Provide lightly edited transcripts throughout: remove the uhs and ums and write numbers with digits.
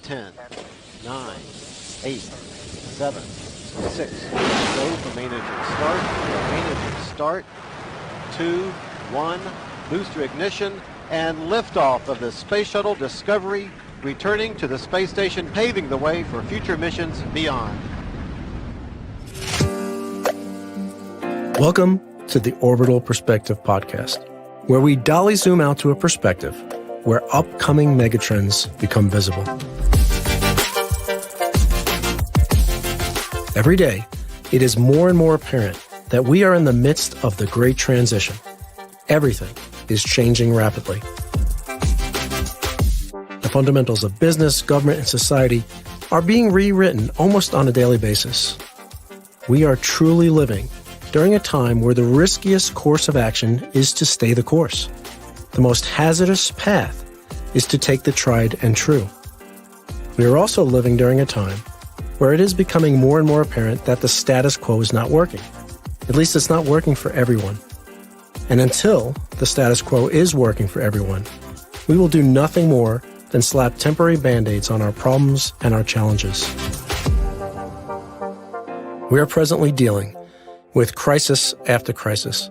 10, 9, 8, 7, 6. Go for main engine start. Main engine start. 2, 1. Booster ignition and liftoff of the Space Shuttle Discovery, returning to the space station, paving the way for future missions beyond. Welcome to the Orbital Perspective podcast, where we dolly zoom out to a perspective where upcoming megatrends become visible. Every day, it is more and more apparent that we are in the midst of the great transition. Everything is changing rapidly. The fundamentals of business, government, and society are being rewritten almost on a daily basis. We are truly living during a time where the riskiest course of action is to stay the course. The most hazardous path is to take the tried and true. We are also living during a time where it is becoming more and more apparent that the status quo is not working. At least it's not working for everyone. And until the status quo is working for everyone, we will do nothing more than slap temporary band-aids on our problems and our challenges. We are presently dealing with crisis after crisis.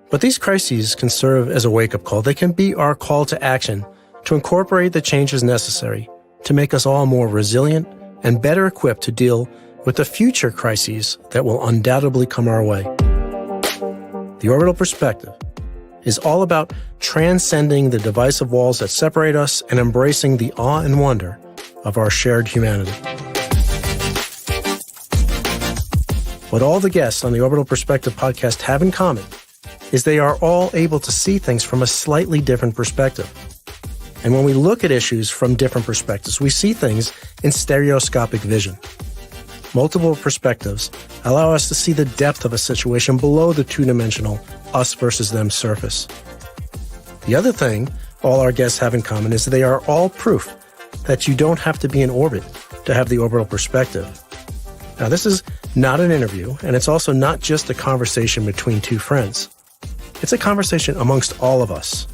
But these crises can serve as a wake-up call. They can be our call to action to incorporate the changes necessary to make us all more resilient and better equipped to deal with the future crises that will undoubtedly come our way. The Orbital Perspective is all about transcending the divisive walls that separate us and embracing the awe and wonder of our shared humanity. What all the guests on the Orbital Perspective podcast have in common is they are all able to see things from a slightly different perspective. And when we look at issues from different perspectives, we see things in stereoscopic vision. Multiple perspectives allow us to see the depth of a situation below the two-dimensional us versus them surface. The other thing all our guests have in common is they are all proof that you don't have to be in orbit to have the orbital perspective. Now, this is not an interview, and it's also not just a conversation between two friends. It's a conversation amongst all of us.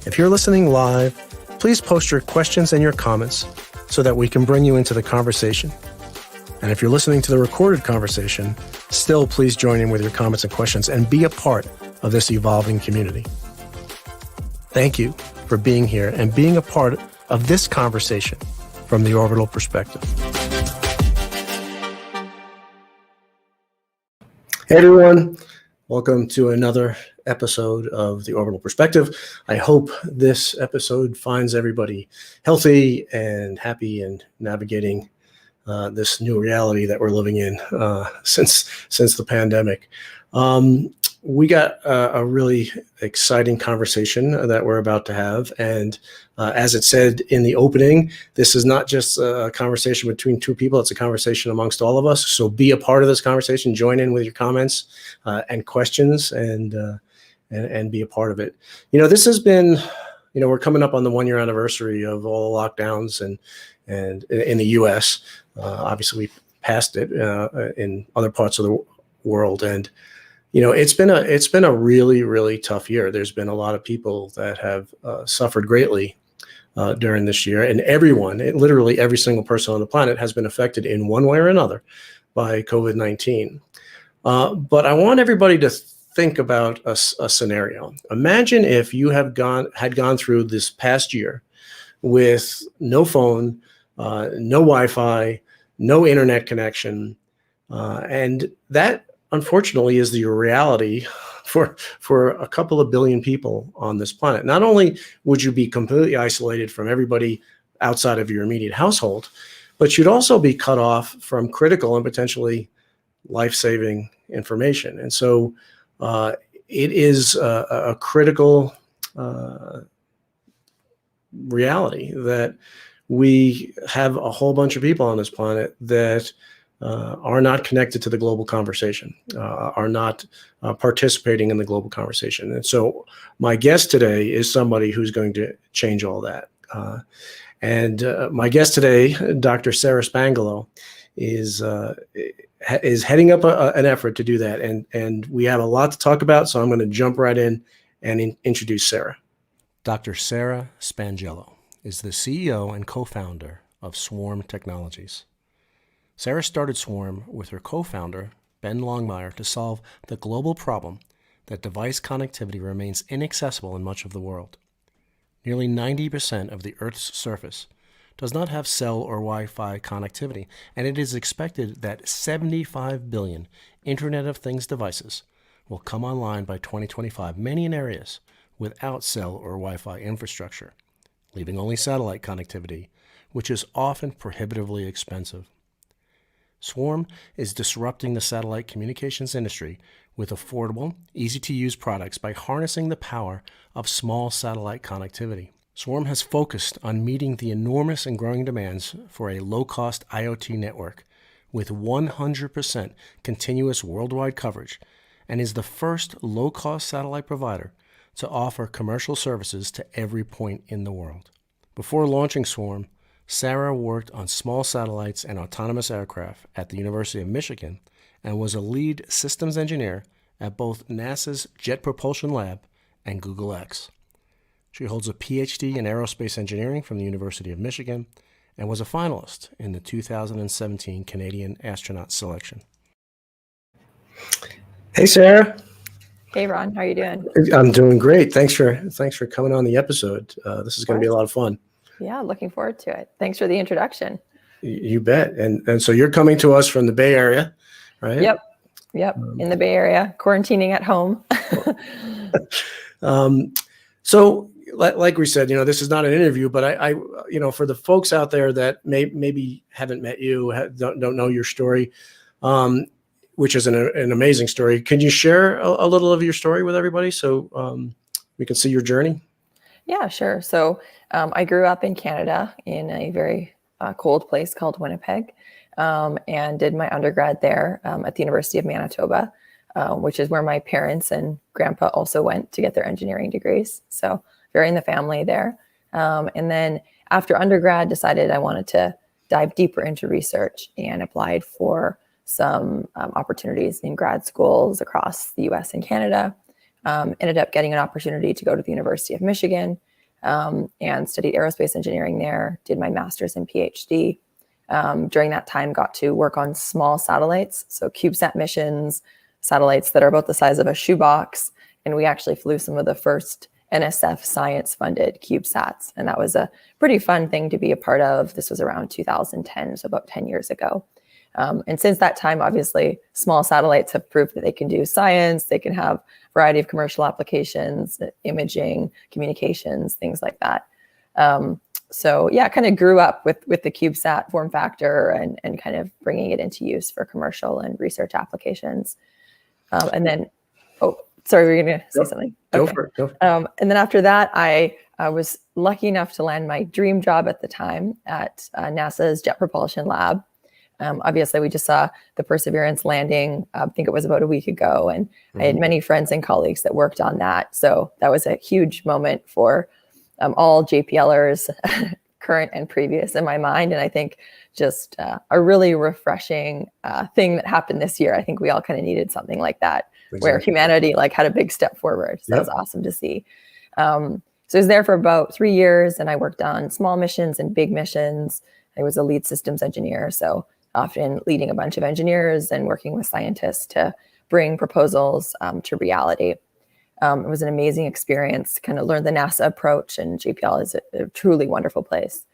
If you're listening live, please post your questions and your comments so that we can bring you into the conversation. And if you're listening to the recorded conversation, still please join in with your comments and questions and be a part of this evolving community. Thank you for being here and being a part of this conversation from the Orbital Perspective. Hey everyone, welcome to another episode of the Orbital Perspective. I hope this episode finds everybody healthy and happy and navigating this new reality that we're living in since the pandemic. We got a really exciting conversation that we're about to have. And as it said in the opening, this is not just a conversation between two people, it's a conversation amongst all of us. So be a part of this conversation, join in with your comments and questions and be a part of it. You know, this has been, we're coming up on the 1-year anniversary of all the lockdowns and in the US. Obviously we passed it in other parts of the world. And it's been a really, really tough year. There's been a lot of people that have suffered greatly during this year, and literally every single person on the planet has been affected in one way or another by COVID-19. But I want everybody to think about a scenario. Imagine if you had gone through this past year with no phone, no Wi-Fi, no internet connection, and that unfortunately is the reality for a couple of billion people on this planet. Not only would you be completely isolated from everybody outside of your immediate household, but you'd also be cut off from critical and potentially life-saving information. And so it is a critical reality that we have a whole bunch of people on this planet that are not connected to the global conversation, are not participating in the global conversation. And so my guest today is somebody who's going to change all that. And my guest today, Dr. Sara Spangelo, is heading up an effort to do that. And we have a lot to talk about, so I'm going to jump right in and introduce Sara. Dr. Sara Spangelo is the CEO and co-founder of Swarm Technologies. Sara started Swarm with her co-founder, Ben Longmire, to solve the global problem that device connectivity remains inaccessible in much of the world. Nearly 90% of the Earth's surface does not have cell or Wi-Fi connectivity, and it is expected that 75 billion Internet of Things devices will come online by 2025, many in areas without cell or Wi-Fi infrastructure, leaving only satellite connectivity, which is often prohibitively expensive. Swarm is disrupting the satellite communications industry with affordable, easy-to-use products by harnessing the power of small satellite connectivity. Swarm has focused on meeting the enormous and growing demands for a low-cost IoT network with 100% continuous worldwide coverage and is the first low-cost satellite provider to offer commercial services to every point in the world. Before launching Swarm, Sara worked on small satellites and autonomous aircraft at the University of Michigan and was a lead systems engineer at both NASA's Jet Propulsion Lab and Google X. She holds a PhD in aerospace engineering from the University of Michigan and was a finalist in the 2017 Canadian astronaut selection. Hey, Sara. Hey, Ron. How are you doing? I'm doing great. Thanks for coming on the episode. This is going to be a lot of fun. Yeah, looking forward to it. Thanks for the introduction. You bet. And so you're coming to us from the Bay Area, right? Yep. In the Bay Area, quarantining at home. So like we said, this is not an interview, but I for the folks out there that maybe haven't met you, don't know your story, which is an amazing story. Can you share a little of your story with everybody so we can see your journey? Yeah, sure. So I grew up in Canada in a very cold place called Winnipeg, and did my undergrad there at the University of Manitoba, which is where my parents and grandpa also went to get their engineering degrees. So very in the family there. And then after undergrad, decided I wanted to dive deeper into research and applied for some opportunities in grad schools across the US and Canada. Ended up getting an opportunity to go to the University of Michigan and studied aerospace engineering there, did my master's and PhD. During that time, got to work on small satellites, so CubeSat missions, satellites that are about the size of a shoebox. And we actually flew some of the first NSF science-funded CubeSats. And that was a pretty fun thing to be a part of. This was around 2010, so about 10 years ago. And since that time, obviously, small satellites have proved that they can do science, they can have a variety of commercial applications, imaging, communications, things like that. So yeah, kind of grew up with the CubeSat form factor and kind of bringing it into use for commercial and research applications. And then, sorry, were you going to say something? Go for it. And then after that, I was lucky enough to land my dream job at the time at NASA's Jet Propulsion Lab. Obviously, we just saw the Perseverance landing, I think it was about a week ago, and I had many friends and colleagues that worked on that. So that was a huge moment for all JPLers, current and previous in my mind. And I think just a really refreshing thing that happened this year. I think we all kind of needed something like that, where humanity had a big step forward. So that was awesome to see. So I was there for about 3 years, and I worked on small missions and big missions. I was a lead systems engineer, so often leading a bunch of engineers and working with scientists to bring proposals to reality. It was an amazing experience, kind of learned the NASA approach, and JPL is a truly wonderful place.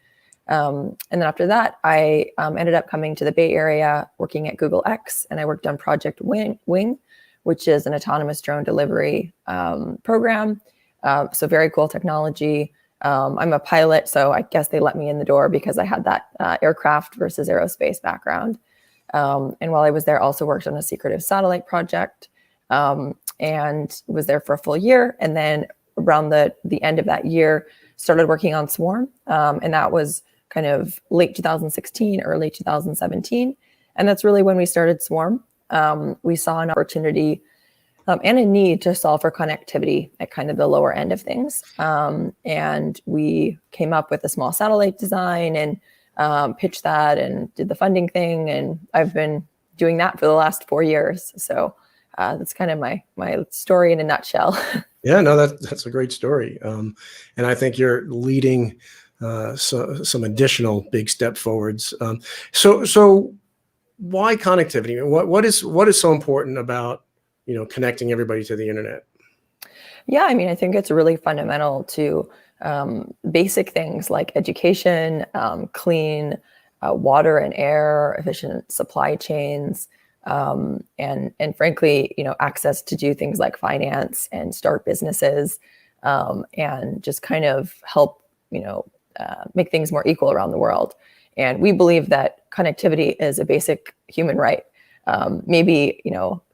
And then after that, I ended up coming to the Bay Area, working at Google X, and I worked on Project Wing, which is an autonomous drone delivery program. So very cool technology. I'm a pilot, so I guess they let me in the door because I had that aircraft versus aerospace background. And while I was there, also worked on a secretive satellite project and was there for a full year. And then around the end of that year, started working on Swarm. And that was kind of late 2016, early 2017. And that's really when we started Swarm. We saw an opportunity and a need to solve for connectivity at kind of the lower end of things. And we came up with a small satellite design and pitched that and did the funding thing. And I've been doing that for the last 4 years. So that's kind of my story in a nutshell. Yeah, no, that's a great story. And I think you're leading so some additional big step forwards. So why connectivity? What is so important about connecting everybody to the internet? Yeah, I mean, I think it's really fundamental to basic things like education, clean water and air, efficient supply chains, and frankly, access to do things like finance and start businesses, and just kind of help, make things more equal around the world. And we believe that connectivity is a basic human right. Maybe,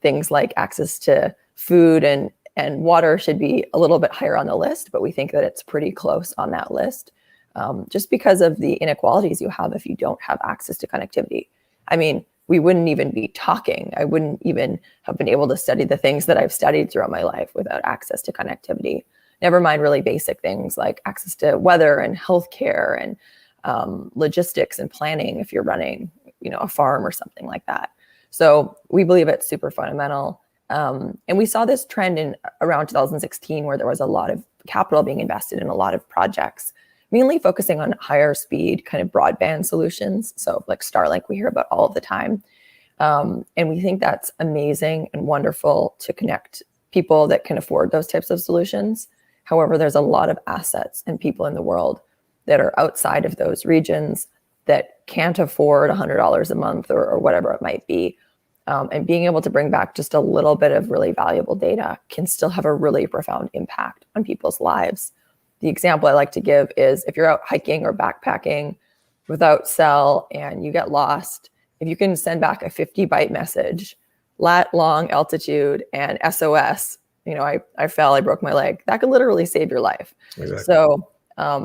things like access to food and water should be a little bit higher on the list, but we think that it's pretty close on that list, just because of the inequalities you have if you don't have access to connectivity. I mean, we wouldn't even be talking. I wouldn't even have been able to study the things that I've studied throughout my life without access to connectivity. Never mind really basic things like access to weather and healthcare and logistics and planning if you're running, a farm or something like that. So we believe it's super fundamental. And we saw this trend in around 2016 where there was a lot of capital being invested in a lot of projects, mainly focusing on higher speed kind of broadband solutions. So like Starlink, we hear about all of the time. And we think that's amazing and wonderful to connect people that can afford those types of solutions. However, there's a lot of assets and people in the world that are outside of those regions that can't afford $100 a month or whatever it might be. And being able to bring back just a little bit of really valuable data can still have a really profound impact on people's lives. The example I like to give is if you're out hiking or backpacking without cell and you get lost, if you can send back a 50-byte message, lat long altitude and SOS, I fell, I broke my leg, that could literally save your life. Exactly. So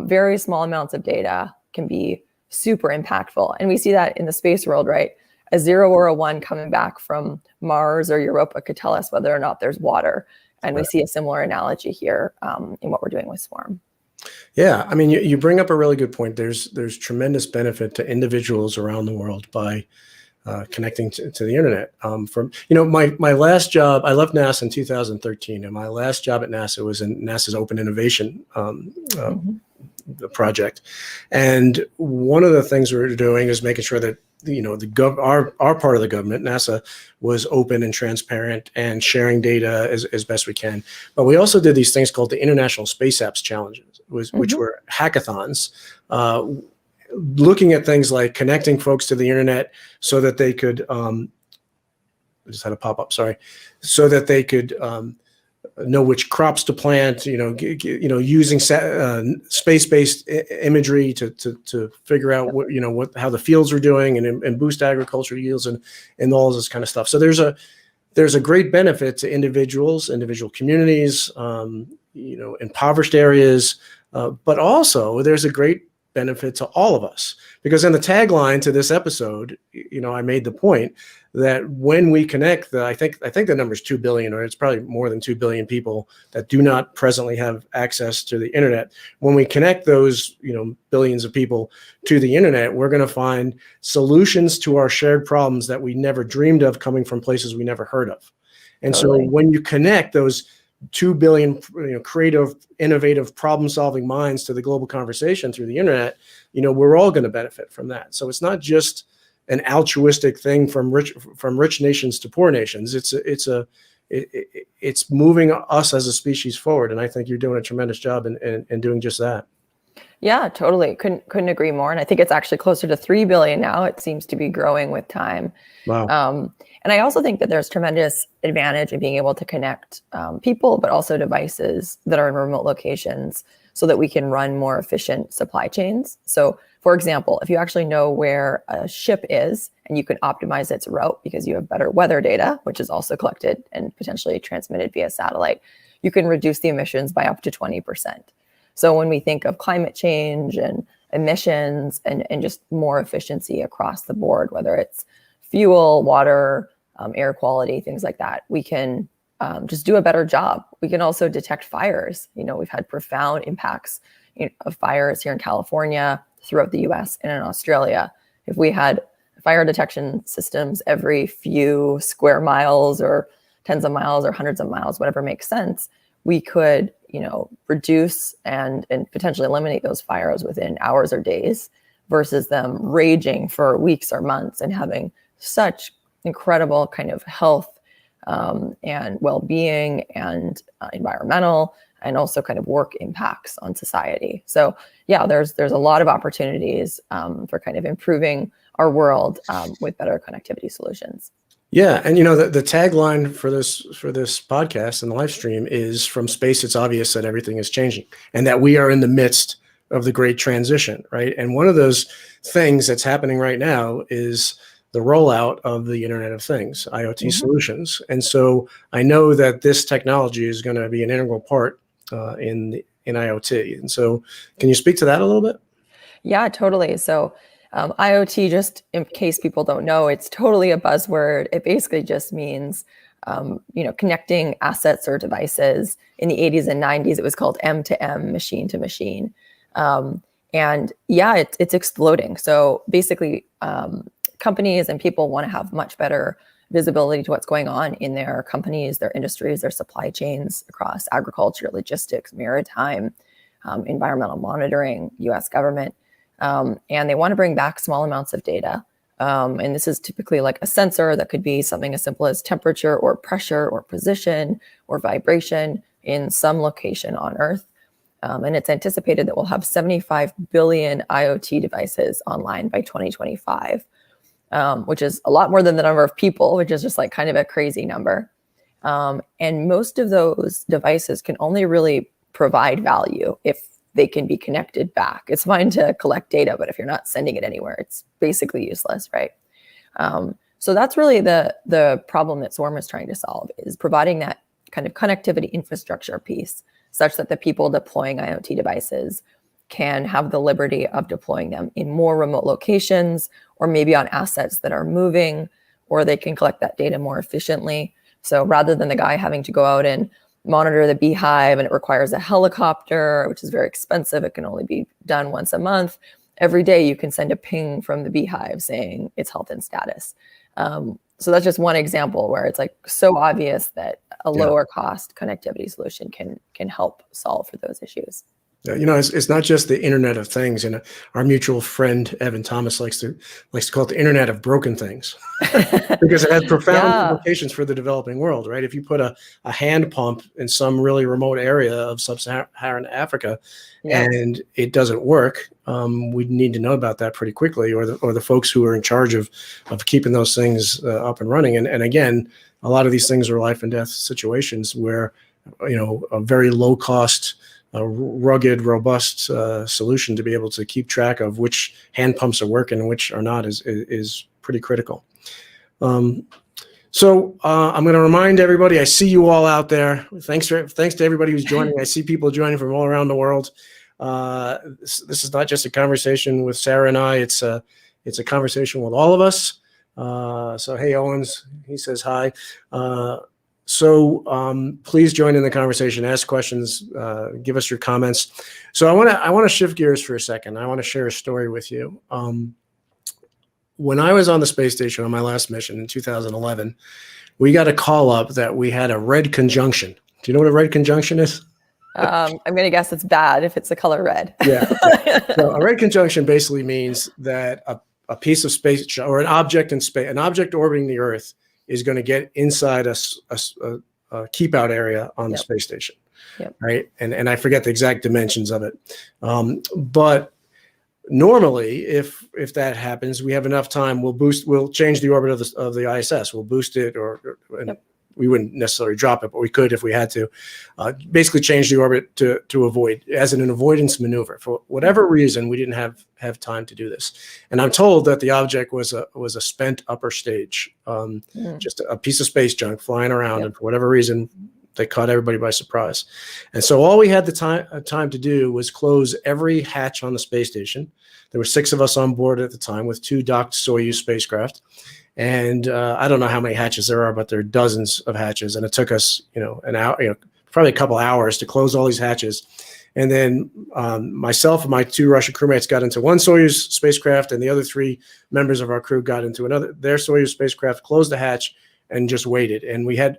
very small amounts of data can be super impactful. And we see that in the space world, right? A 0 or a 1 coming back from Mars or Europa could tell us whether or not there's water. And we see a similar analogy here in what we're doing with Swarm. Yeah, I mean, you bring up a really good point. There's tremendous benefit to individuals around the world by connecting to the internet. My last job, I left NASA in 2013, and my last job at NASA was in NASA's Open Innovation the project. And one of the things we were doing is making sure that our part of the government, NASA, was open and transparent and sharing data as best we can. But we also did these things called the International Space Apps Challenges, which were hackathons, looking at things like connecting folks to the internet so that they could, I just had a pop-up, sorry, so that they could know which crops to plant, using space-based imagery to figure out how the fields are doing and boost agriculture yields and all this kind of stuff. So there's a great benefit to individual communities, impoverished areas, but also there's a great benefit to all of us, because in the tagline to this episode, I made the point that when we connect, I think the number is 2 billion, or it's probably more than 2 billion people that do not presently have access to the internet. When we connect those, billions of people to the internet, we're going to find solutions to our shared problems that we never dreamed of coming from places we never heard of. And Totally. So when you connect those 2 billion creative, innovative, problem-solving minds to the global conversation through the internet, we're all going to benefit from that. So it's not just an altruistic thing from rich nations to poor nations. It's moving us as a species forward, and I think you're doing a tremendous job in doing just that. Yeah, totally. Couldn't agree more. And I think it's actually closer to 3 billion now. It seems to be growing with time. Wow. And I also think that there's tremendous advantage in being able to connect people, but also devices that are in remote locations so that we can run more efficient supply chains. So for example, if you actually know where a ship is and you can optimize its route because you have better weather data, which is also collected and potentially transmitted via satellite, you can reduce the emissions by up to 20%. So when we think of climate change and emissions and just more efficiency across the board, whether it's fuel, water, air quality, things like that, we can just do a better job. We can also detect fires. We've had profound impacts of fires here in California, throughout the US and in Australia. If we had fire detection systems every few square miles or tens of miles or hundreds of miles, whatever makes sense, we could, reduce and potentially eliminate those fires within hours or days versus them raging for weeks or months and having such incredible kind of health and well-being and environmental and also kind of work impacts on society. So yeah, there's a lot of opportunities for kind of improving our world with better connectivity solutions. Yeah, and the tagline for this podcast and the live stream is, "From space, it's obvious that everything is changing, and that we are in the midst of the great transition," right? And one of those things that's happening right now is the rollout of the Internet of Things, IoT solutions. And so I know that this technology is going to be an integral part in IoT. And so can you speak to that a little bit? Yeah, totally. So IoT, just in case people don't know, it's totally a buzzword. It basically just means, connecting assets or devices. In the 80s and 90s, it was called M to M, machine to machine. And yeah, it's exploding. So basically, companies and people want to have much better visibility to what's going on in their companies, their industries, their supply chains across agriculture, logistics, maritime, environmental monitoring, US government. And they want to bring back small amounts of data. And this is typically like a sensor that could be something as simple as temperature or pressure or position or vibration in some location on Earth. And it's anticipated that we'll have 75 billion IoT devices online by 2025, which is a lot more than the number of people, which is just like kind of a crazy number. And most of those devices can only really provide value if they can be connected back. It's fine to collect data, but if you're not sending it anywhere, it's basically useless, right? So that's really the problem that Swarm is trying to solve, is providing that kind of connectivity infrastructure piece such that the people deploying IoT devices can have the liberty of deploying them in more remote locations or maybe on assets that are moving, or they can collect that data more efficiently. So rather than the guy having to go out and monitor the beehive and it requires a helicopter, which is very expensive, it can only be done once a month. Every day you can send a ping from the beehive saying its health and status. So that's just one example where it's like so obvious that a lower cost connectivity solution can help solve for those issues. It's not just the Internet of Things, and our mutual friend Evan Thomas likes to call it the Internet of Broken Things, because it has profound implications for the developing world, right? If you put a hand pump in some really remote area of sub-Saharan Africa, and it doesn't work, we need to know about that pretty quickly, or the folks who are in charge of keeping those things up and running. And again, a lot of these things are life and death situations where a very low cost, a rugged, robust solution to be able to keep track of which hand pumps are working and which are not is pretty critical. So I'm going to remind everybody, I see you all out there. Thanks to everybody who's joining. I see people joining from all around the world. This is not just a conversation with Sara and I. It's a conversation with all of us. So hey, Owens, he says hi. So please join in the conversation, ask questions, give us your comments. So I want to shift gears for a second. I want to share a story with you. When I was on the space station on my last mission in 2011, we got a call up that we had a red conjunction. Do you know what a red conjunction is? I'm going to guess it's bad if it's the color red. Yeah. So a red conjunction basically means that a piece of space or an object in space, an object orbiting the Earth, is going to get inside a keep out area on the space station, right? And I forget the exact dimensions of it. But normally, if that happens, we have enough time. We'll change the orbit of the ISS. We'll boost it, we wouldn't necessarily drop it, but we could if we had to. Basically, change the orbit to avoid, as an avoidance maneuver. For whatever reason, we didn't have time to do this. And I'm told that the object was a spent upper stage, just a piece of space junk flying around, and for whatever reason, they caught everybody by surprise. And so all we had the time to do was close every hatch on the space station. There were 6 of us on board at the time with 2 docked Soyuz spacecraft. And I don't know how many hatches there are, but there are dozens of hatches. And it took us, an hour, probably a couple hours to close all these hatches. And then myself and my 2 Russian crewmates got into one Soyuz spacecraft, and the other 3 members of our crew got into their Soyuz spacecraft, closed the hatch, and just waited. And we had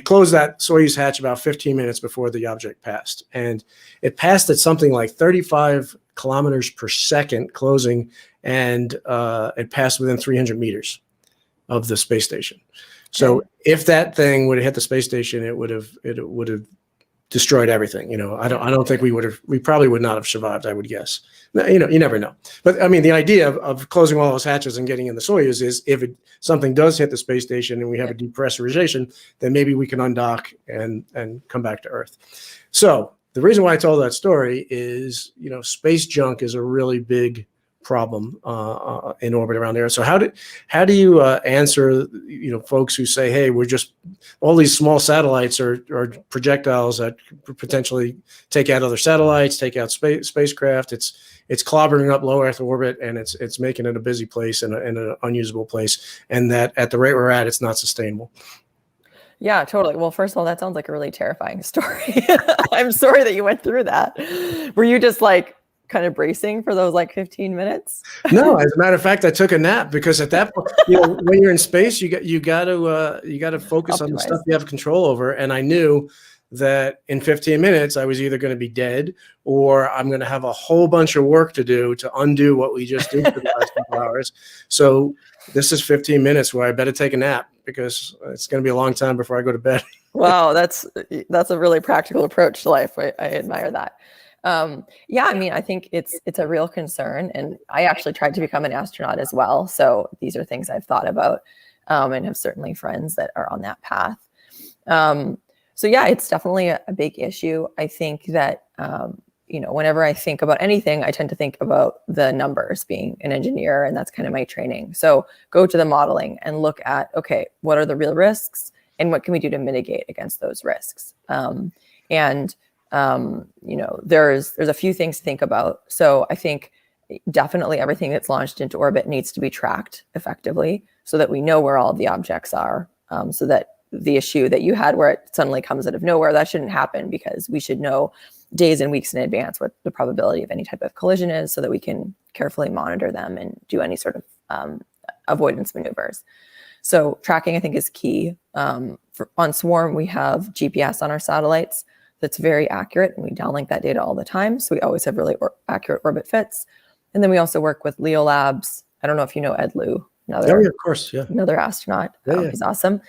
closed that Soyuz hatch about 15 minutes before the object passed, and it passed at something like 35 kilometers per second closing, and it passed within 300 meters of the space station. So if that thing would have hit the space station, it would have destroyed everything. You know, I don't think we probably would not have survived, I would guess. You know, you never know. But I mean, the idea of closing all those hatches and getting in the Soyuz is if something does hit the space station and we have a depressurization, then maybe we can undock and come back to Earth. So the reason why I told that story is, you know, space junk is a really big problem in orbit around there. So how do you answer, you know, folks who say, hey, we're just all these small satellites or projectiles that potentially take out other satellites, take out spacecraft. It's clobbering up low Earth orbit, and it's making it a busy place and an unusable place, and that at the rate we're at, it's not sustainable. Yeah, totally. Well, first of all, that sounds like a really terrifying story. I'm sorry that you went through that. Were you just like kind of bracing for those like 15 minutes? No, as a matter of fact, I took a nap, because at that point, you know, when you're in space, you got to focus on the stuff you have control over. And I knew that in 15 minutes, I was either going to be dead or I'm going to have a whole bunch of work to do to undo what we just did for the last couple hours. So this is 15 minutes where I better take a nap, because it's going to be a long time before I go to bed. Wow, that's a really practical approach to life. I admire that. Yeah, I mean, I think it's a real concern, and I actually tried to become an astronaut as well. So these are things I've thought about, and have certainly friends that are on that path. So yeah, it's definitely a big issue. I think that, you know, whenever I think about anything, I tend to think about the numbers, being an engineer, and that's kind of my training. So go to the modeling and look at, okay, what are the real risks and what can we do to mitigate against those risks? You know, there's a few things to think about. So I think definitely everything that's launched into orbit needs to be tracked effectively, so that we know where all of the objects are, so that the issue that you had where it suddenly comes out of nowhere, that shouldn't happen, because we should know days and weeks in advance what the probability of any type of collision is, so that we can carefully monitor them and do any sort of avoidance maneuvers. So tracking, I think, is key. On Swarm, we have GPS on our satellites that's very accurate, and we downlink that data all the time. So we always have really accurate orbit fits. And then we also work with Leo Labs. I don't know if you know Ed Lu, another, yeah, of course, yeah, another astronaut. Yeah. He's awesome.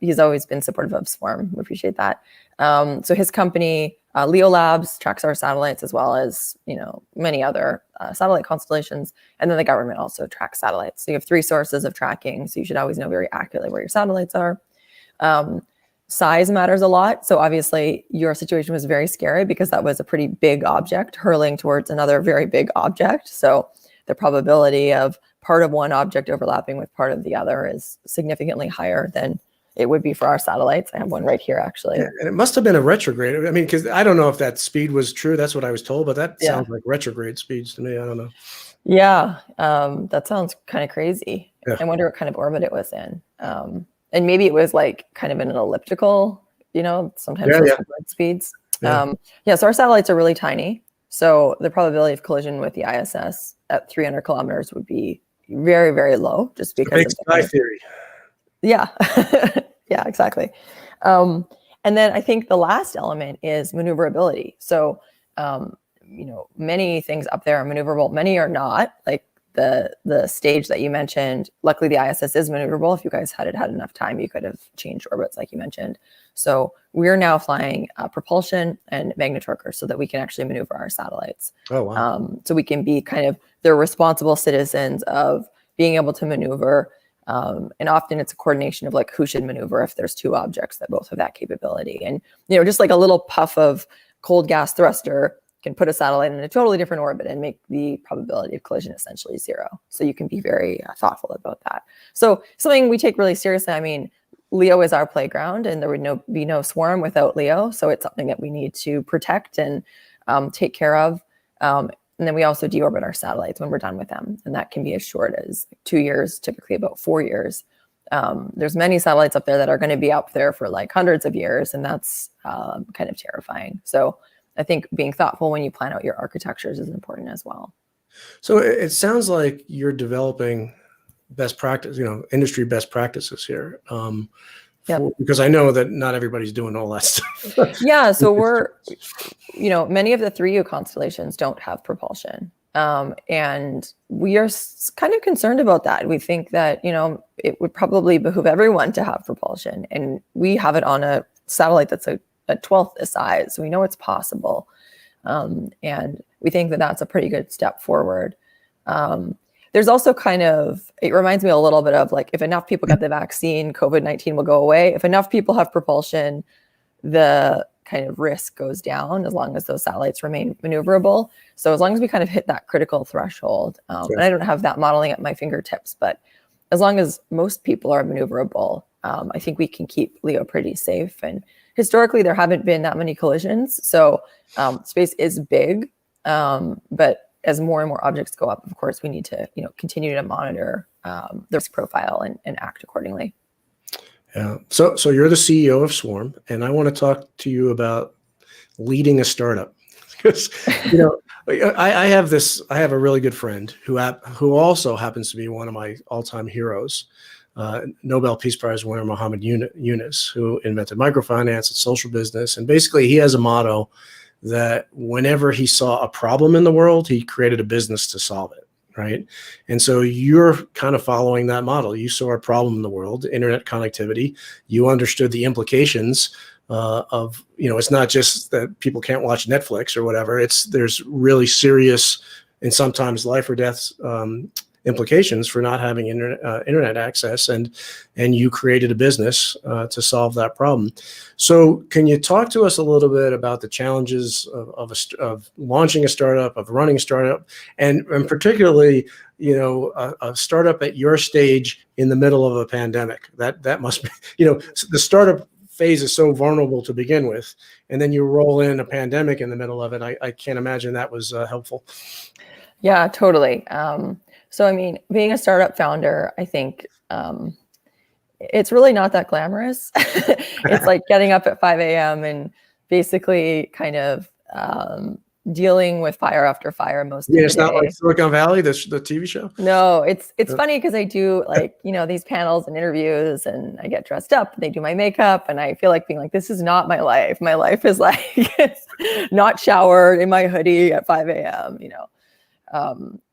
He's always been supportive of Swarm. We appreciate that. So his company, Leo Labs, tracks our satellites, as well as, you know, many other satellite constellations. And then the government also tracks satellites. So you have 3 sources of tracking. So you should always know very accurately where your satellites are. Size matters a lot. So obviously your situation was very scary, because that was a pretty big object hurling towards another very big object. So the probability of part of one object overlapping with part of the other is significantly higher than it would be for our satellites. I have one right here, actually. Yeah, and it must have been a retrograde. I mean, because I don't know if that speed was true. That's what I was told, but that sounds like retrograde speeds to me. I don't know. Yeah, that sounds kind of crazy. Yeah. I wonder what kind of orbit it was in. And maybe it was like kind of in an elliptical, you know, sometimes retrograde speeds. So our satellites are really tiny. So the probability of collision with the ISS at 300 kilometers would be very, very low, just because big sky theory. Yeah, yeah, exactly. And then I think the last element is maneuverability. So, you know, many things up there are maneuverable, many are not. Like the stage that you mentioned, luckily the ISS is maneuverable. If you guys had enough time, you could have changed orbits like you mentioned. So we're now flying propulsion and magnetorquers, so that we can actually maneuver our satellites. Oh, wow. So we can be kind of the responsible citizens of being able to maneuver. And often it's a coordination of like who should maneuver if there's 2 objects that both have that capability. And, you know, just like a little puff of cold gas thruster can put a satellite in a totally different orbit and make the probability of collision essentially 0. So you can be very thoughtful about that. So something we take really seriously. I mean, Leo is our playground, and there would be no Swarm without Leo. So it's something that we need to protect and take care of. And then we also deorbit our satellites when we're done with them. And that can be as short as 2 years, typically about 4 years. There's many satellites up there that are going to be up there for like hundreds of years. And that's kind of terrifying. So I think being thoughtful when you plan out your architectures is important as well. So it sounds like you're developing best practice, industry best practices here. Yep. Because I know that not everybody's doing all that stuff. Yeah. So many of the 3U constellations don't have propulsion. And we are kind of concerned about that. We think that, it would probably behoove everyone to have propulsion. And we have it on a satellite that's a 12th the size. So we know it's possible. And we think that that's a pretty good step forward. There's also it reminds me a little bit of like, if enough people get the vaccine, COVID-19 will go away. If enough people have propulsion, the kind of risk goes down as long as those satellites remain maneuverable. So as long as we kind of hit that critical threshold, and I don't have that modeling at my fingertips, but as long as most people are maneuverable, I think we can keep LEO pretty safe. And historically, there haven't been that many collisions. So space is big, but as more and more objects go up, of course, we need to continue to monitor the risk profile and act accordingly. Yeah. So you're the CEO of Swarm, and I want to talk to you about leading a startup. Because I have a really good friend who also happens to be one of my all-time heroes, Nobel Peace Prize winner Muhammad Yunus, who invented microfinance and social business. And basically, he has a motto that whenever he saw a problem in the world, he created a business to solve it, right? And so you're kind of following that model. You saw a problem in the world, internet connectivity. You understood the implications of, it's not just that people can't watch Netflix or whatever. There's really serious and sometimes life or death implications for not having internet access, and you created a business to solve that problem. So can you talk to us a little bit about the challenges of launching a startup, of running a startup, and particularly a startup at your stage in the middle of a pandemic? That must be, the startup phase is so vulnerable to begin with, and then you roll in a pandemic in the middle of it. I can't imagine that was helpful. Yeah, totally. So, being a startup founder, I think it's really not that glamorous. It's like getting up at 5 a.m. and basically kind of dealing with fire after fire most of the day. It's not like Silicon Valley, the TV show? No, it's funny because I do these panels and interviews, and I get dressed up, they do my makeup, and I feel like being like, this is not my life. My life is like not showered in my hoodie at 5 a.m.,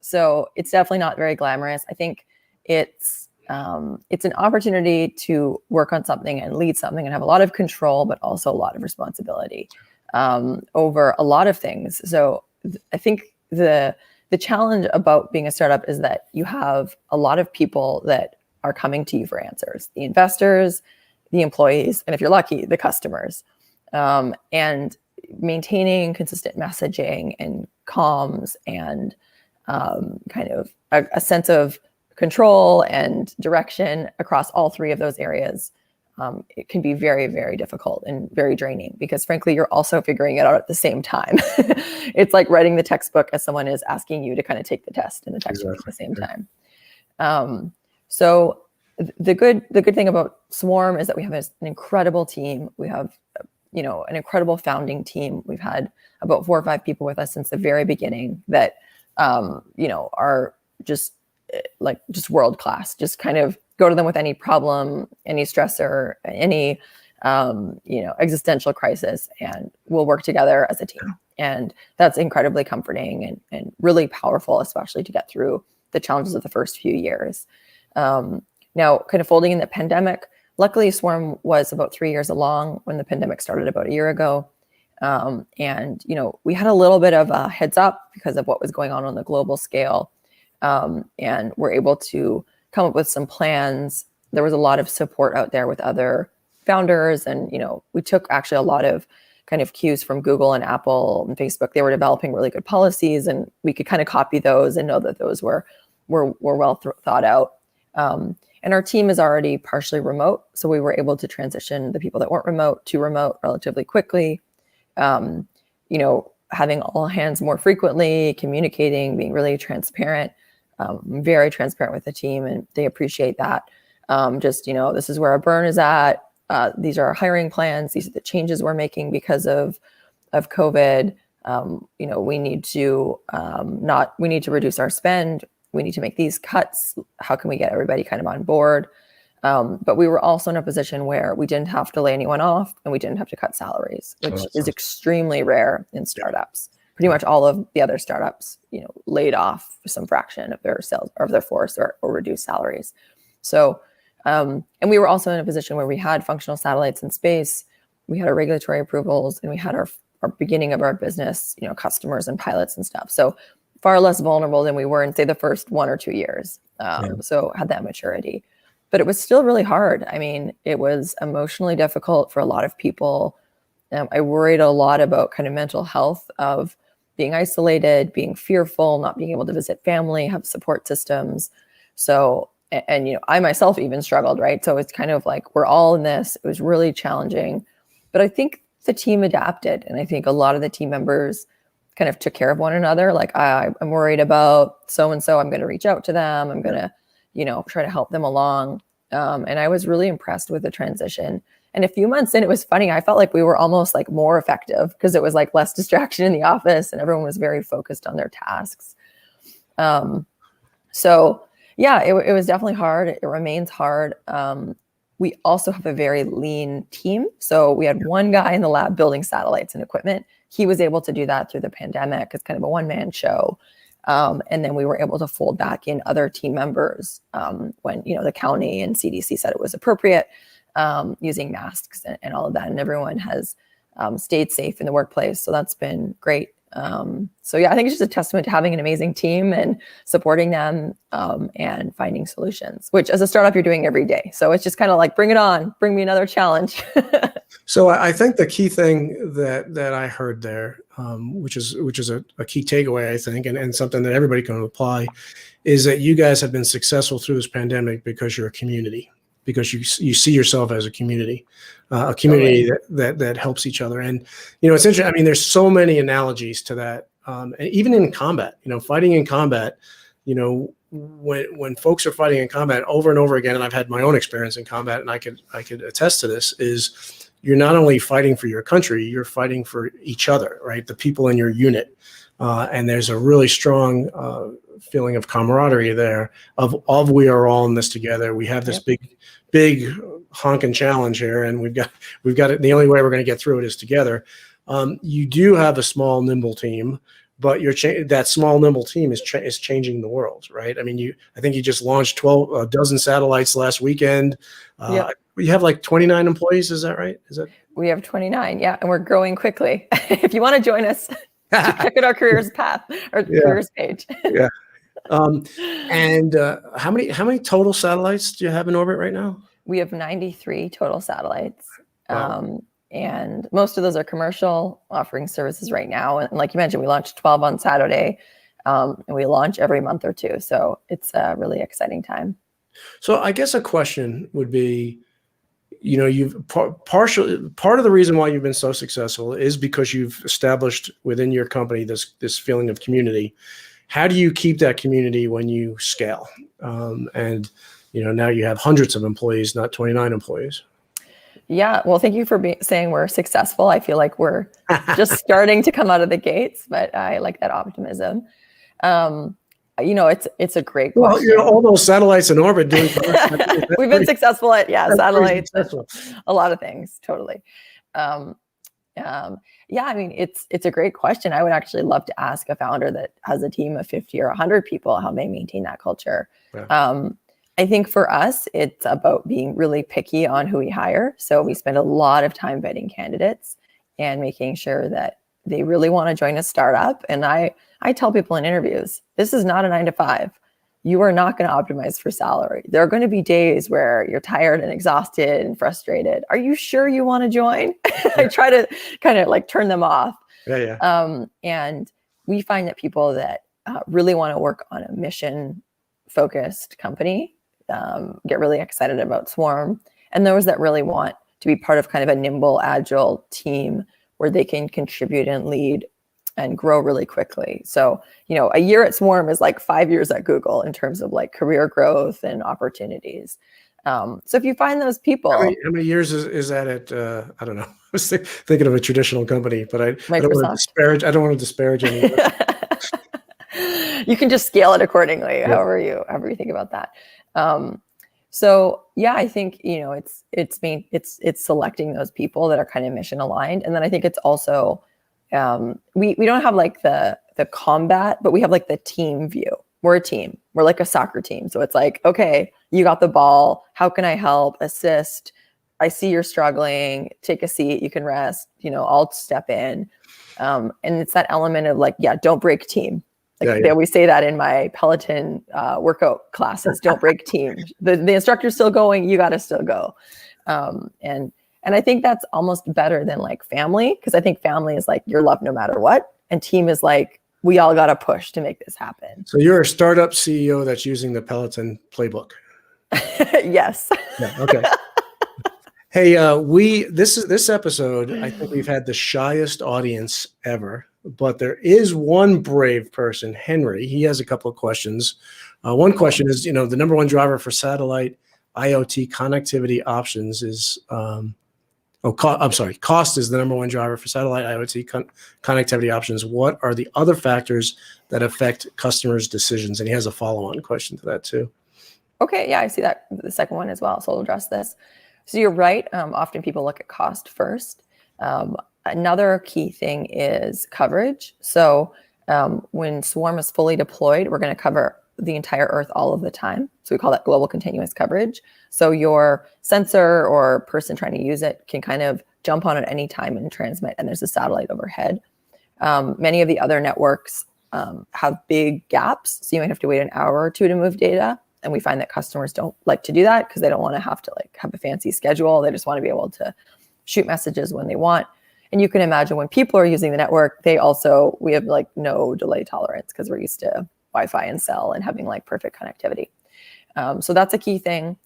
So it's definitely not very glamorous. I think it's an opportunity to work on something and lead something and have a lot of control, but also a lot of responsibility over a lot of things. So I think the challenge about being a startup is that you have a lot of people that are coming to you for answers: the investors, the employees, and if you're lucky, the customers. And maintaining consistent messaging and comms and kind of a sense of control and direction across all three of those areas, it can be very, very difficult and very draining because, frankly, you're also figuring it out at the same time. It's like writing the textbook as someone is asking you to kind of take the test in the textbook at the same time. So the good thing about Swarm is that we have an incredible team. We have an incredible founding team. We've had about 4 or 5 people with us since the very beginning that are just world class. Just kind of go to them with any problem, any stressor, any existential crisis, and we'll work together as a team. And that's incredibly comforting and really powerful, especially to get through the challenges of the first few years. Now, kind of folding in the pandemic, luckily Swarm was about 3 years along when the pandemic started about a year ago. And we had a little bit of a heads up because of what was going on the global scale. And we're able to come up with some plans. There was a lot of support out there with other founders. And, we took actually a lot of kind of cues from Google and Apple and Facebook. They were developing really good policies, and we could kind of copy those and know that those were well thought out. And our team is already partially remote. So we were able to transition the people that weren't remote to remote relatively quickly. Having all hands more frequently, communicating, being really transparent, very transparent with the team, and they appreciate that. This is where our burn is at. These are our hiring plans. These are the changes we're making because of COVID. We need to reduce our spend. we need to make these cuts. How can we get everybody kind of on board? But we were also in a position where we didn't have to lay anyone off and we didn't have to cut salaries, which is extremely rare in startups. Pretty much all of the other startups, laid off some fraction of their sales or of their force or reduced salaries. So, and we were also in a position where we had functional satellites in space, we had our regulatory approvals, and we had our beginning of our business, customers and pilots and stuff. So far less vulnerable than we were in, say, the first 1 or 2 years. So had that maturity. But it was still really hard. I mean, it was emotionally difficult for a lot of people. I worried a lot about kind of mental health of being isolated, being fearful, not being able to visit family, have support systems. So, and I myself even struggled, right? So it's kind of like we're all in this. It was really challenging. But I think the team adapted. And I think a lot of the team members kind of took care of one another. Like, I'm worried about so-and-so. I'm going to reach out to them. I'm going to, try to help them along. And I was really impressed with the transition. And a few months in, it was funny. I felt like we were almost like more effective because it was like less distraction in the office and everyone was very focused on their tasks. So yeah, it was definitely hard. It remains hard. We also have a very lean team. So we had one guy in the lab building satellites and equipment. He was able to do that through the pandemic. It's kind of a one-man show. And then we were able to fold back in other team members when, the county and CDC said it was appropriate, using masks and all of that. And everyone has stayed safe in the workplace. So that's been great. So yeah, I think it's just a testament to having an amazing team and supporting them and finding solutions, which as a startup, you're doing every day. So it's just kind of like, bring it on, bring me another challenge. So I think the key thing that I heard there, which is a key takeaway, I think, and something that everybody can apply, is that you guys have been successful through this pandemic because you're a community, because you see yourself as a community that helps each other. And, it's interesting. I mean, there's so many analogies to that. And even in combat, fighting in combat, when folks are fighting in combat over and over again, and I've had my own experience in combat, and I could attest to this, is you're not only fighting for your country, you're fighting for each other, right? The people in your unit. And there's a really strong feeling of camaraderie there of we are all in this together. We have this big honking challenge here, and we've got it. The only way we're going to get through it is together. You do have a small, nimble team, but that small, nimble team is changing the world, right? I mean, I think you just launched a dozen satellites last weekend. You have like 29 employees, is that right? We have 29, yeah, and we're growing quickly. If you want to join us, check out our careers path or careers page. Yeah. And how many total satellites do you have in orbit right now? We have 93 total satellites. Wow. And most of those are commercial, offering services right now. And like you mentioned, we launched 12 on Saturday, and we launch every month or two. So it's a really exciting time. So I guess a question would be, you've part of the reason why you've been so successful is because you've established within your company this feeling of community. How do you keep that community when you scale? And now you have hundreds of employees, not 29 employees. Yeah, well, thank you for saying we're successful. I feel like we're just starting to come out of the gates, but I like that optimism. It's a great question. Well, all those satellites in orbit doing. We've been successful at satellites, a lot of things, totally. I mean, it's a great question. I would actually love to ask a founder that has a team of 50 or 100 people how they maintain that culture. Yeah. I think for us, it's about being really picky on who we hire. So we spend a lot of time vetting candidates and making sure that they really want to join a startup. And I tell people in interviews, this is not a 9-to-5. You are not going to optimize for salary. There are going to be days where you're tired and exhausted and frustrated. Are you sure you want to join? I try to kind of like turn them off. And we find that people that really want to work on a mission-focused company get really excited about Swarm. And those that really want to be part of kind of a nimble, agile team where they can contribute and lead and grow really quickly. So, a year at Swarm is like 5 years at Google in terms of like career growth and opportunities. So if you find those people, how many years is that at? I don't know. I was thinking of a traditional company, but I don't want to disparage. I don't want to disparage anyone. You can just scale it accordingly, Yeah. however you think about that. So yeah, I think, it's selecting those people that are kind of mission aligned. And then I think it's also, we don't have like the combat, but we have like the team view. We're a team. We're like a soccer team. So it's like, okay, you got the ball. How can I help? Assist. I see you're struggling. Take a seat. You can rest. I'll step in. And it's that element of like, don't break team. They always say that in my Peloton workout classes. Don't break team. The instructor's still going. You got to still go. And I think that's almost better than like family, because I think family is like you're loved no matter what, and team is like we all got to push to make this happen. So you're a startup CEO that's using the Peloton playbook. Yes. Yeah, okay. Hey, this episode, I think we've had the shyest audience ever, but there is one brave person, Henry. He has a couple of questions. One question is, the number one driver for satellite IoT connectivity options is, cost is the number one driver for satellite IoT connectivity options. What are the other factors that affect customers' decisions? And he has a follow-on question to that too. Okay, yeah, I see that, the second one as well. So I'll address this. So you're right. Often people look at cost first. Another key thing is coverage. So when Swarm is fully deployed, we're going to cover the entire Earth all of the time. So we call that global continuous coverage. So your sensor or person trying to use it can kind of jump on at any time and transmit, and there's a satellite overhead. Many of the other networks have big gaps, so you might have to wait an hour or two to move data. And we find that customers don't like to do that because they don't want to have to like have a fancy schedule. They just want to be able to shoot messages when they want. And you can imagine when people are using the network, we have like no delay tolerance because we're used to Wi-Fi and cell and having like perfect connectivity. So that's a key thing.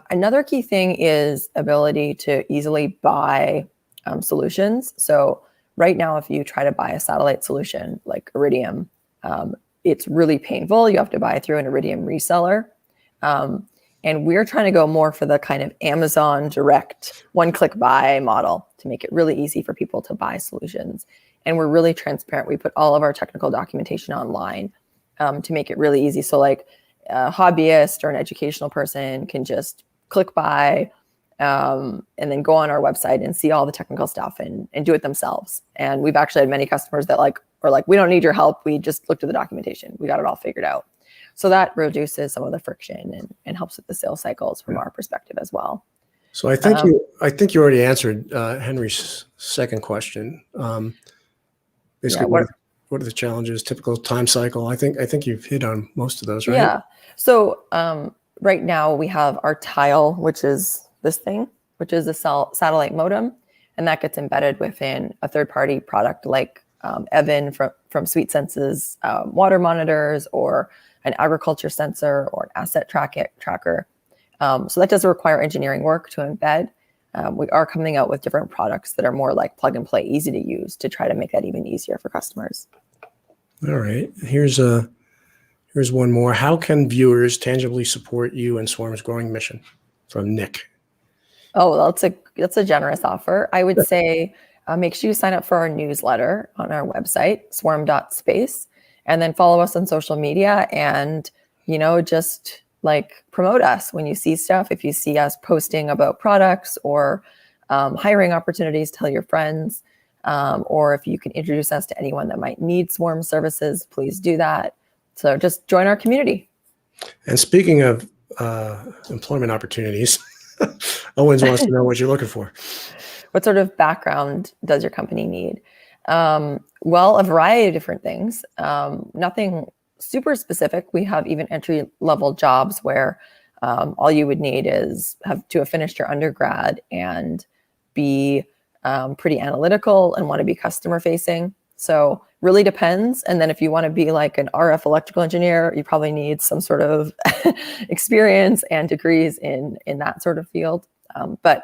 Another key thing is ability to easily buy solutions. So right now, if you try to buy a satellite solution like Iridium, it's really painful. You have to buy through an Iridium reseller. And we're trying to go more for the kind of Amazon direct one-click buy model to make it really easy for people to buy solutions. And we're really transparent. We put all of our technical documentation online to make it really easy. So like a hobbyist or an educational person can just click buy and then go on our website and see all the technical stuff and do it themselves. And we've actually had many customers that are like, we don't need your help. We just looked at the documentation. We got it all figured out. So that reduces some of the friction and helps with the sales cycles from our perspective as well. So I think you already answered Henry's second question. Basically, what are the challenges? Typical time cycle. I think you've hit on most of those, right? Yeah. So right now we have our tile, which is this thing, which is a satellite modem, and that gets embedded within a third-party product like Evan from SweetSense's water monitors, or an agriculture sensor, or an asset tracker. So that does require engineering work to embed. We are coming out with different products that are more like plug and play, easy to use, to try to make that even easier for customers. All right. Here's one more. How can viewers tangibly support you and Swarm's growing mission? From Nick. Oh, well, that's a generous offer. I would say make sure you sign up for our newsletter on our website, swarm.space, and then follow us on social media and, just like promote us when you see stuff. If you see us posting about products or hiring opportunities, tell your friends. Or if you can introduce us to anyone that might need Swarm services, please do that. So just join our community. And speaking of employment opportunities, Owens wants to know what you're looking for. What sort of background does your company need? Well, a variety of different things. Nothing super specific. We have even entry-level jobs where all you would need is have finished your undergrad and be pretty analytical and want to be customer facing. So really depends. And then if you want to be like an RF electrical engineer, you probably need some sort of experience and degrees in that sort of field. But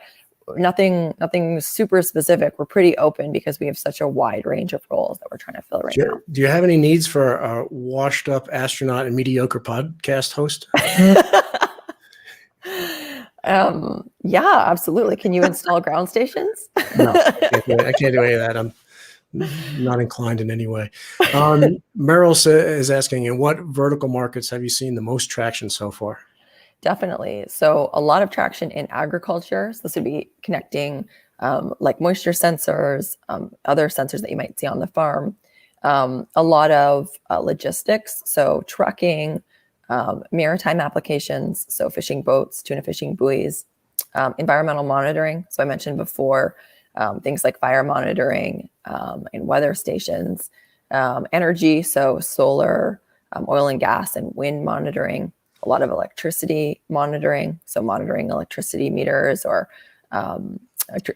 nothing super specific. We're pretty open because we have such a wide range of roles that we're trying to fill right now. Do you have any needs for a washed up astronaut and mediocre podcast host? Yeah, absolutely. Can you install ground stations? No, I can't do any of that. Not inclined in any way. Merrill is asking, in what vertical markets have you seen the most traction so far? Definitely. So a lot of traction in agriculture. So this would be connecting like moisture sensors, other sensors that you might see on the farm. A lot of logistics, so trucking, maritime applications, so fishing boats, tuna fishing buoys, environmental monitoring. So I mentioned before, things like fire monitoring and weather stations, energy, so solar, oil and gas and wind monitoring, a lot of electricity monitoring, so monitoring electricity meters or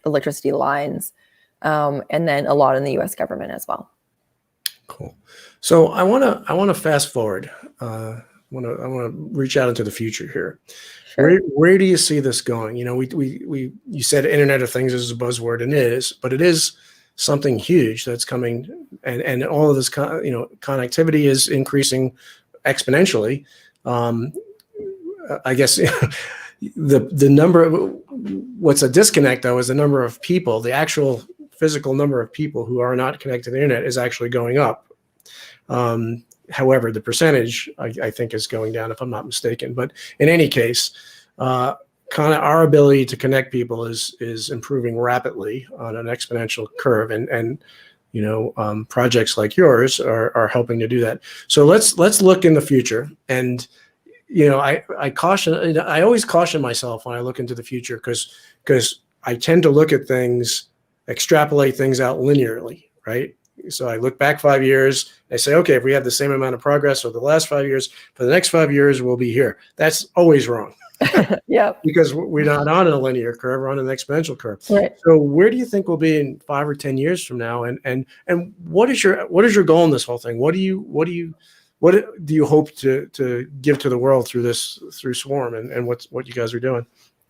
electricity lines, and then a lot in the U.S. government as well. Cool. So I want to fast forward. I want to reach out into the future here. Sure. Where do you see this going? You know, you said Internet of Things is a buzzword, and it is, but it is something huge that's coming, and all of this connectivity is increasing exponentially. I guess the number, what's a disconnect though, is the number of people, the actual physical number of people who are not connected to the internet is actually going up. However, the percentage I think is going down, if I'm not mistaken. But in any case, kind of our ability to connect people is improving rapidly on an exponential curve, and projects like yours are helping to do that. So let's look in the future. And I always caution myself when I look into the future, because I tend to look at things, extrapolate things out linearly, right? So I look back 5 years, I say, okay, if we have the same amount of progress over the last 5 years, for the next 5 years, we'll be here. That's always wrong. Yeah. Because we're not on a linear curve, we're on an exponential curve. Right. So where do you think we'll be in 5 or 10 years from now? And what is your goal in this whole thing? What do you hope to give to the world through Swarm and what you guys are doing?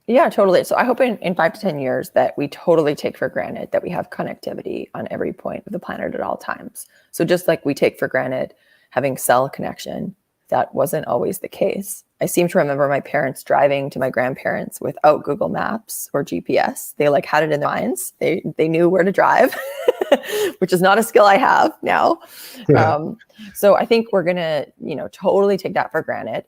Yeah, totally. So I hope in 5 to 10 years that we totally take for granted that we have connectivity on every point of the planet at all times. So just like we take for granted having cell connection, that wasn't always the case. I seem to remember my parents driving to my grandparents without Google Maps or GPS. They had it in their minds. They knew where to drive, which is not a skill I have now. Yeah. So I think we're gonna, totally take that for granted.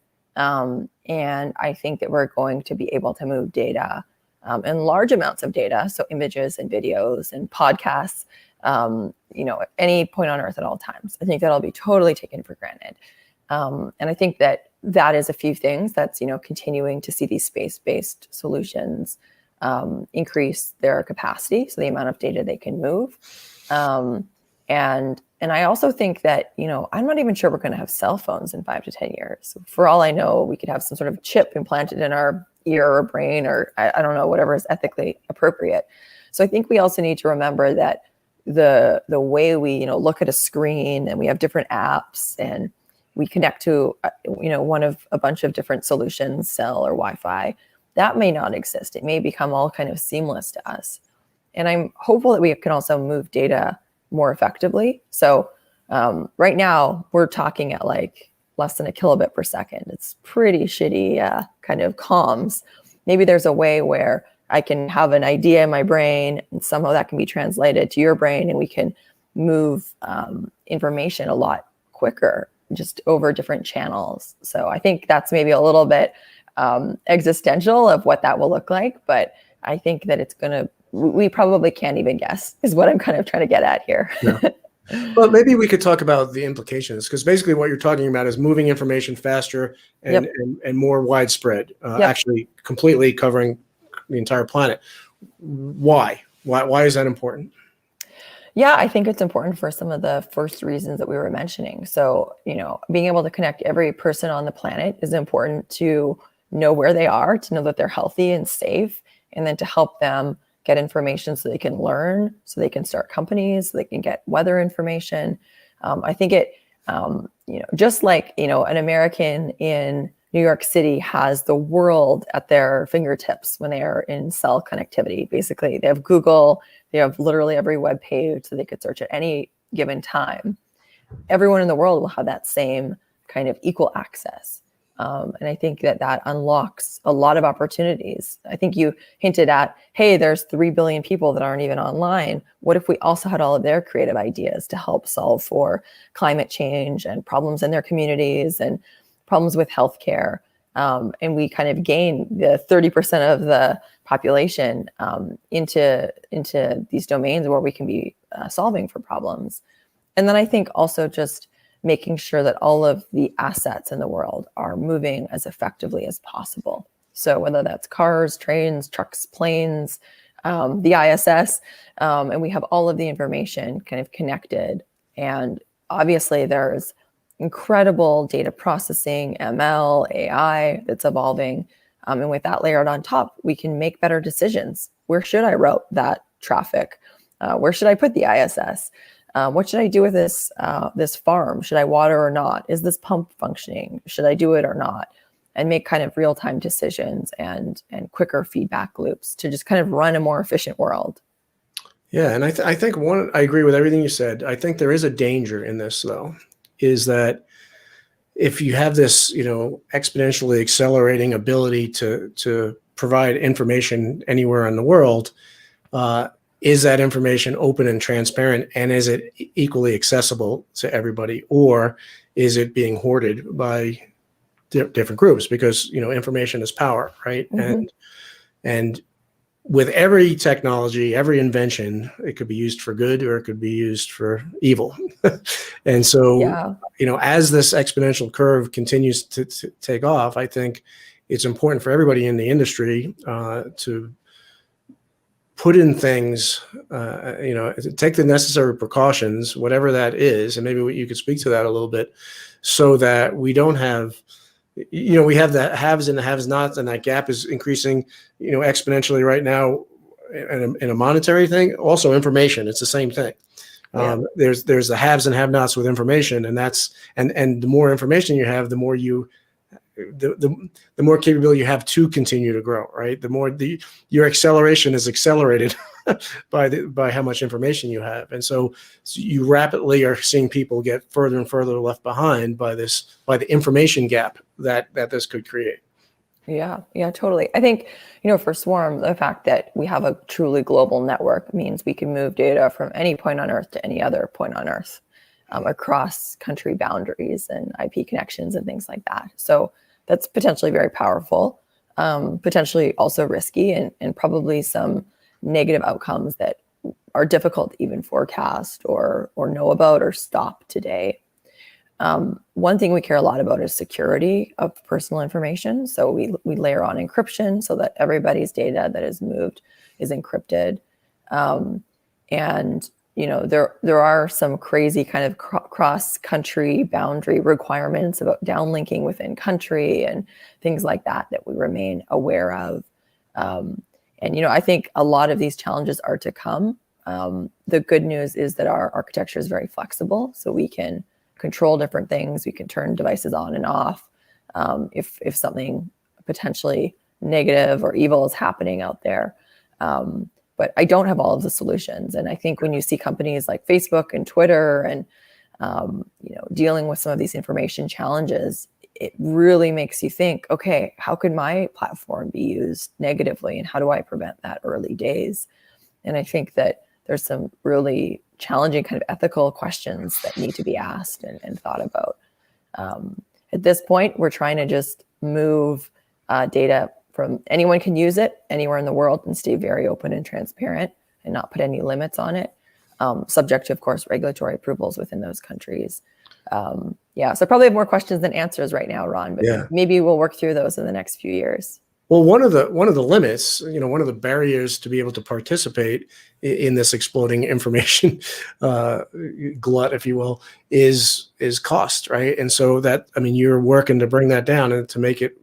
And I think that we're going to be able to move data, and large amounts of data, so images and videos and podcasts, at any point on Earth at all times. I think that'll be totally taken for granted. And I think that is a few things that's, continuing to see these space-based solutions increase their capacity, so the amount of data they can move. And I also think that, I'm not even sure we're going to have cell phones in 5 to 10 years. For all I know, we could have some sort of chip implanted in our ear or brain, or I don't know, whatever is ethically appropriate. So I think we also need to remember that the way we, look at a screen, and we have different apps, and we connect to, one of a bunch of different solutions, cell or Wi-Fi, that may not exist. It may become all kind of seamless to us. And I'm hopeful that we can also move data more effectively. So right now we're talking at less than a kilobit per second. It's pretty shitty kind of comms. Maybe there's a way where I can have an idea in my brain, and somehow that can be translated to your brain, and we can move information a lot quicker just over different channels. So I think that's maybe a little bit existential of what that will look like, but I think that we probably can't even guess, is what I'm kind of trying to get at here. Yeah. Well, maybe we could talk about the implications, because basically what you're talking about is moving information faster and more widespread, actually completely covering the entire planet. Why is that important? Yeah, I think it's important for some of the first reasons that we were mentioning. So, being able to connect every person on the planet is important to know where they are, to know that they're healthy and safe, and then to help them get information so they can learn, so they can start companies, so they can get weather information. I think it, just like, an American in New York City has the world at their fingertips when they are in cell connectivity. Basically, they have Google, they have literally every web page, so they could search at any given time. Everyone in the world will have that same kind of equal access. And I think that unlocks a lot of opportunities. I think you hinted at, hey, there's 3 billion people that aren't even online. What if we also had all of their creative ideas to help solve for climate change and problems in their communities and problems with healthcare? And we kind of gain the 30% of the population into these domains where we can be solving for problems. And then I think also just making sure that all of the assets in the world are moving as effectively as possible. So whether that's cars, trains, trucks, planes, the ISS, and we have all of the information kind of connected. And obviously there's incredible data processing, ML, AI that's evolving. And with that layered on top, we can make better decisions. Where should I route that traffic? Where should I put the ISS? What should I do with this farm? Should I water or not? Is this pump functioning? Should I do it or not? And make kind of real-time decisions and quicker feedback loops to just kind of run a more efficient world. Yeah, and I think I agree with everything you said. I think there is a danger in this, though, is that if you have this, exponentially accelerating ability to provide information anywhere in the world, is that information open and transparent, and is it equally accessible to everybody, or is it being hoarded by different groups? Because information is power, right? Mm-hmm. And with every technology, every invention, it could be used for good or it could be used for evil. And so, as this exponential curve continues to take off, I think it's important for everybody in the industry to put in things, take the necessary precautions, whatever that is. And maybe you could speak to that a little bit, so that we don't have, we have the haves and the have-nots, and that gap is increasing, exponentially right now in a monetary thing. Also information, it's the same thing. Yeah. There's the haves and have-nots with information, and and the more information you have, the more the more capability you have to continue to grow, right? The more your acceleration is accelerated by how much information you have. And so you rapidly are seeing people get further and further left behind by the information gap that this could create. Yeah, totally. I think, for Swarm, the fact that we have a truly global network means we can move data from any point on Earth to any other point on Earth, across country boundaries and IP connections and things like that. So that's potentially very powerful, potentially also risky, and probably some negative outcomes that are difficult to even forecast or know about or stop today. One thing we care a lot about is security of personal information. So we layer on encryption so that everybody's data that is moved is encrypted. And there are some crazy kind of cross-country boundary requirements about downlinking within country and things like that we remain aware of. And I think a lot of these challenges are to come. The good news is that our architecture is very flexible, so we can control different things. We can turn devices on and off if something potentially negative or evil is happening out there. But I don't have all of the solutions. And I think when you see companies like Facebook and Twitter and, dealing with some of these information challenges, it really makes you think, okay, how could my platform be used negatively? And how do I prevent that early days? And I think that there's some really challenging kind of ethical questions that need to be asked and thought about. At this point, we're trying to just move data from anyone can use it anywhere in the world and stay very open and transparent and not put any limits on it, subject to, of course, regulatory approvals within those countries. So I probably have more questions than answers right now, Ron, but maybe we'll work through those in the next few years. Well, one of the limits, one of the barriers to be able to participate in this exploding information glut, if you will, is cost, right? And so you're working to bring that down and to make it,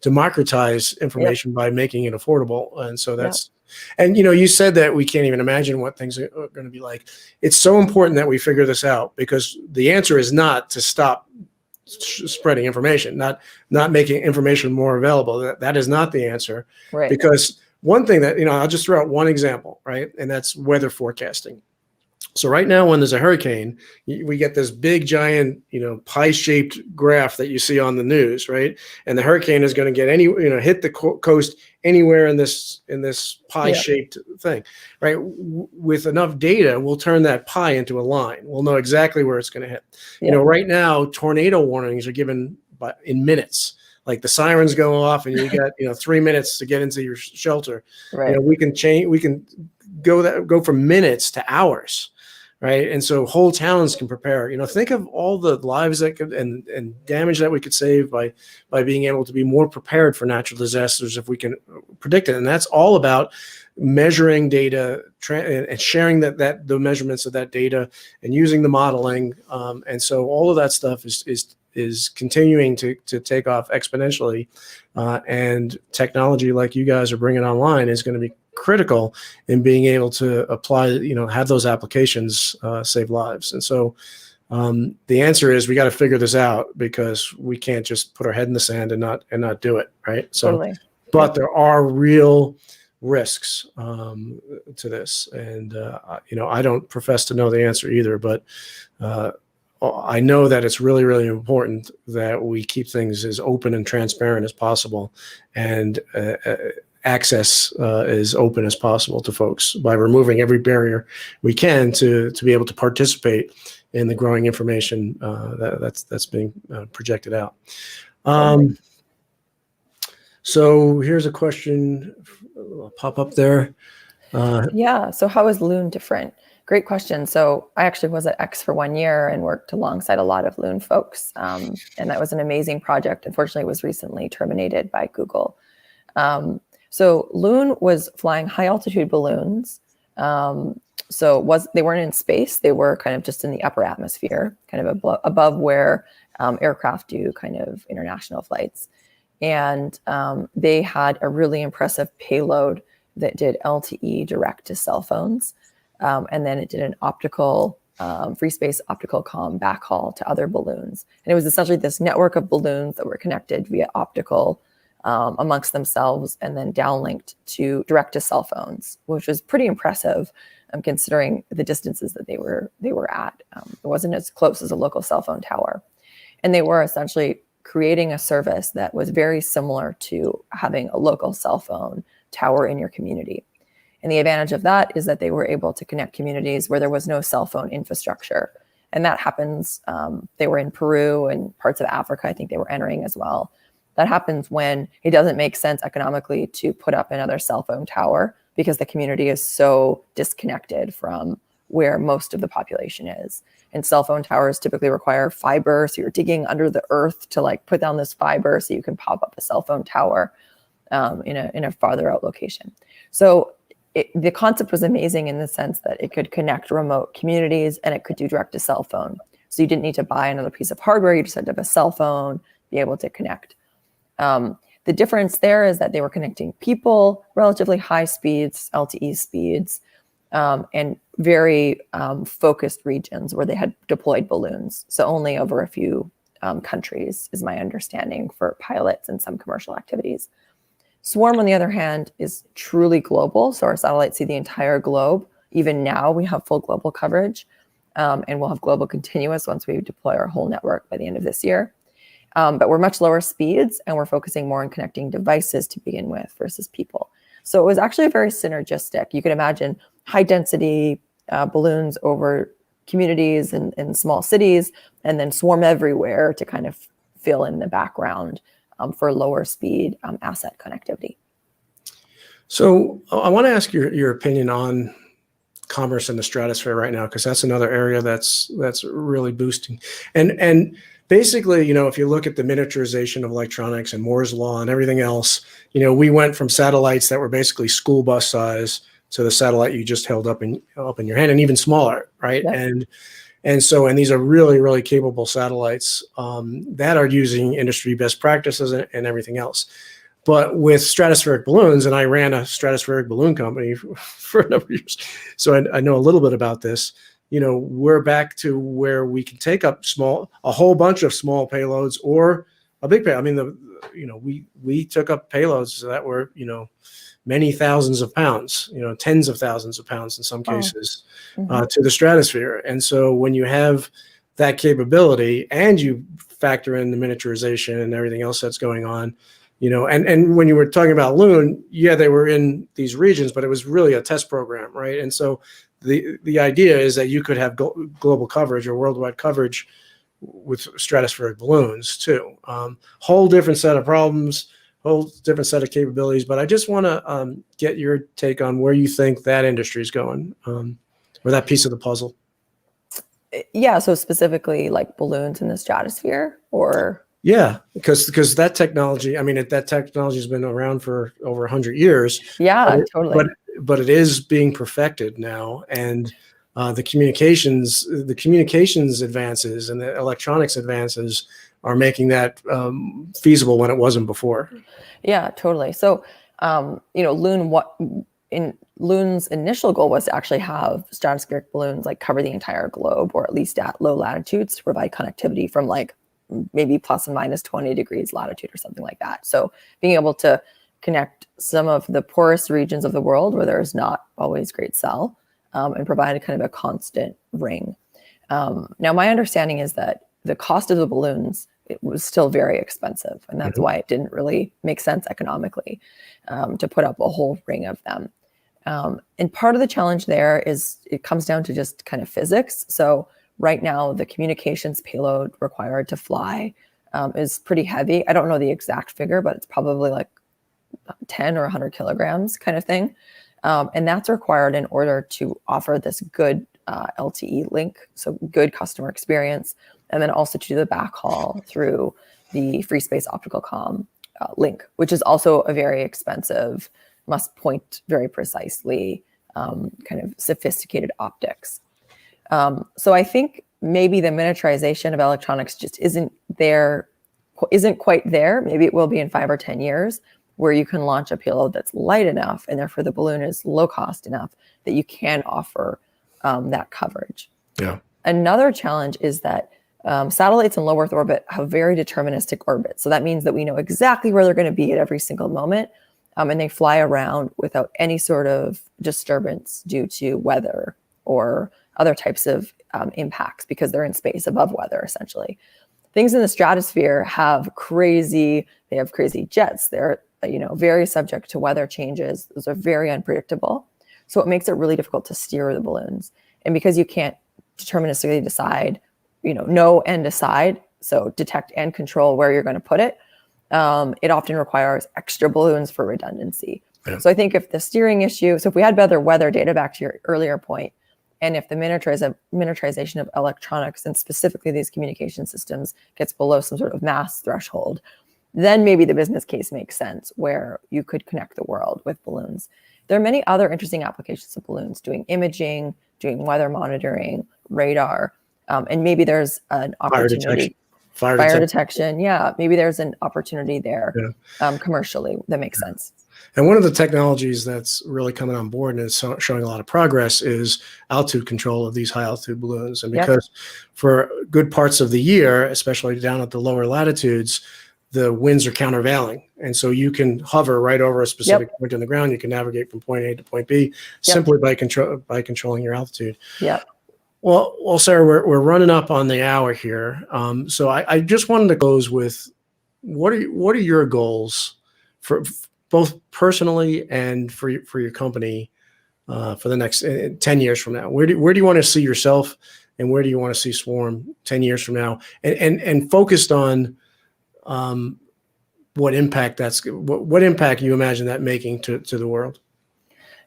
democratize information by making it affordable. And so that's, and you said that we can't even imagine what things are going to be like. It's so important that we figure this out, because the answer is not to stop spreading information, not making information more available. That is not the answer, right? Because one thing that, I'll just throw out one example, right? And that's weather forecasting. So right now, when there's a hurricane, we get this big, giant, pie-shaped graph that you see on the news, right? And the hurricane is going to get hit the coast anywhere in this pie-shaped thing, right? With enough data, we'll turn that pie into a line. We'll know exactly where it's going to hit. Right now, tornado warnings are given in minutes. Like the sirens go off, and you got 3 minutes to get into your shelter. Right. We can go from minutes to hours. Right. And so whole towns can prepare. Think of all the lives that could and damage that we could save by being able to be more prepared for natural disasters if we can predict it. And that's all about measuring data and sharing the measurements of that data and using the modeling. And so all of that stuff is continuing to take off exponentially. And technology like you guys are bringing online is going to be critical in being able to apply, have those applications save lives. And so the answer is we got to figure this out, because we can't just put our head in the sand and not do it. Right. So, Totally. But there are real risks to this. And, I don't profess to know the answer either, but I know that it's really, really important that we keep things as open and transparent as possible, and access as open as possible to folks by removing every barrier we can to be able to participate in the growing information that's being projected out. So here's a question pop up there. So how is Loon different? Great question. So I actually was at X for 1 year and worked alongside a lot of Loon folks. And that was an amazing project. Unfortunately, it was recently terminated by Google. So Loon was flying high altitude balloons. They weren't in space. They were kind of just in the upper atmosphere, kind of above where aircraft do kind of international flights. And they had a really impressive payload that did LTE direct to cell phones. And then it did an optical, free space optical comm backhaul to other balloons. And it was essentially this network of balloons that were connected via optical amongst themselves, and then downlinked to direct to cell phones, which was pretty impressive considering the distances that they were at. It wasn't as close as a local cell phone tower. And they were essentially creating a service that was very similar to having a local cell phone tower in your community. And the advantage of that is that they were able to connect communities where there was no cell phone infrastructure. And that happens, they were in Peru and parts of Africa, I think they were entering as well. That happens when it doesn't make sense economically to put up another cell phone tower, because the community is so disconnected from where most of the population is. And cell phone towers typically require fiber. So you're digging under the earth to put down this fiber so you can pop up a cell phone tower in a farther out location. So the concept was amazing in the sense that it could connect remote communities, and it could do direct to cell phone. So you didn't need to buy another piece of hardware. You just had to have a cell phone, be able to connect. The difference there is that they were connecting people, relatively high speeds, LTE speeds, and very focused regions where they had deployed balloons. So only over a few countries is my understanding for pilots and some commercial activities. Swarm, on the other hand, is truly global. So our satellites see the entire globe. Even now, we have full global coverage, and we'll have global continuous once we deploy our whole network by the end of this year. But we're much lower speeds, and we're focusing more on connecting devices to begin with versus people. So it was actually very synergistic. You can imagine high density balloons over communities and small cities, and then swarm everywhere to kind of fill in the background for lower speed asset connectivity. So I want to ask your opinion on commerce in the stratosphere right now, because that's another area that's really boosting. And basically, if you look at the miniaturization of electronics and Moore's law and everything else, we went from satellites that were basically school bus size to the satellite you just held up in your hand, and even smaller, right? Yeah. And these are really, really capable satellites that are using industry best practices and everything else. But with stratospheric balloons, and I ran a stratospheric balloon company for a number of years, so I know a little bit about this. We're back to where we can take up a whole bunch of small payloads, or a big payload. I mean, we took up payloads that were, many thousands of pounds, tens of thousands of pounds in some cases, to the stratosphere. And so when you have that capability and you factor in the miniaturization and everything else that's going on, and when you were talking about Loon, yeah, they were in these regions, but it was really a test program, right? And so the idea is that you could have global coverage or worldwide coverage with stratospheric balloons too. Whole different set of problems, whole different set of capabilities. But I just want to get your take on where you think that industry is going, or that piece of the puzzle. Yeah. So specifically like balloons in the stratosphere, or? Yeah, because that technology, I mean, that technology has been around for over 100 years. Yeah, totally. But it is being perfected now, and the communications advances and the electronics advances are making that feasible when it wasn't before. Yeah, totally. So, Loon's initial goal was to actually have stratospheric balloons like cover the entire globe, or at least at low latitudes, to provide connectivity from like maybe plus and minus 20 degrees latitude or something like that. So being able to connect some of the poorest regions of the world where there's not always great cell, and provide a kind of a constant ring. Now, my understanding is that the cost of the balloons, it was still very expensive. And that's why it didn't really make sense economically to put up a whole ring of them. And part of the challenge there is it comes down to just kind of physics. So right now, the communications payload required to fly is pretty heavy. I don't know the exact figure, but it's probably like 10 or 100 kilograms kind of thing. And that's required in order to offer this good LTE link, so good customer experience, and then also to do the backhaul through the free space optical comm link, which is also a very expensive, must point very precisely, kind of sophisticated optics. So I think maybe the miniaturization of electronics just isn't quite there. Maybe it will be in 5 or 10 years, where you can launch a payload that's light enough, and therefore the balloon is low cost enough that you can offer that coverage. Yeah. Another challenge is that satellites in low Earth orbit have very deterministic orbits. So that means that we know exactly where they're going to be at every single moment. And they fly around without any sort of disturbance due to weather or other types of impacts, because they're in space above weather, essentially. Things in the stratosphere have crazy jets. They're very subject to weather changes. Those are very unpredictable. So it makes it really difficult to steer the balloons. And because you can't deterministically decide, know and decide, so detect and control where you're going to put it, it often requires extra balloons for redundancy. Yeah. So I think if the steering issue, so if we had better weather data, back to your earlier point, and if the miniaturization of electronics, and specifically these communication systems, gets below some sort of mass threshold, then maybe the business case makes sense, where you could connect the world with balloons. There are many other interesting applications of balloons, doing imaging, doing weather monitoring, radar, and maybe there's an opportunity. Fire detection. Yeah, maybe there's an opportunity there, commercially, that makes sense. And one of the technologies that's really coming on board and is showing a lot of progress is altitude control of these high altitude balloons. And because for good parts of the year, especially down at the lower latitudes, the winds are countervailing. And so you can hover right over a specific point on the ground. You can navigate from point A to point B simply by controlling your altitude. Yeah. Well, Sara, we're running up on the hour here. So I just wanted to close with what are your goals for both personally and for your company for the next 10 years from now? Where do you want to see yourself, and where do you want to see Swarm 10 years from now? And focused on what impact you imagine that making to the world?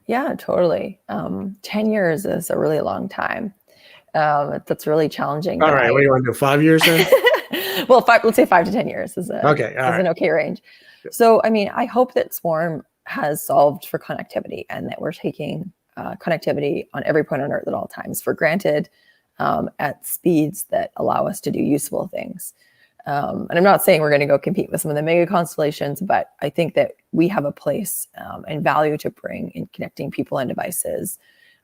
Yeah, totally. 10 years is a really long time. That's really challenging. All right. What do you want to do? 5 years then? Well, let's say 5 to 10 years is an okay range. So, I hope that Swarm has solved for connectivity, and that we're taking connectivity on every point on Earth at all times for granted, at speeds that allow us to do useful things. And I'm not saying we're going to go compete with some of the mega constellations, but I think that we have a place and value to bring in connecting people and devices.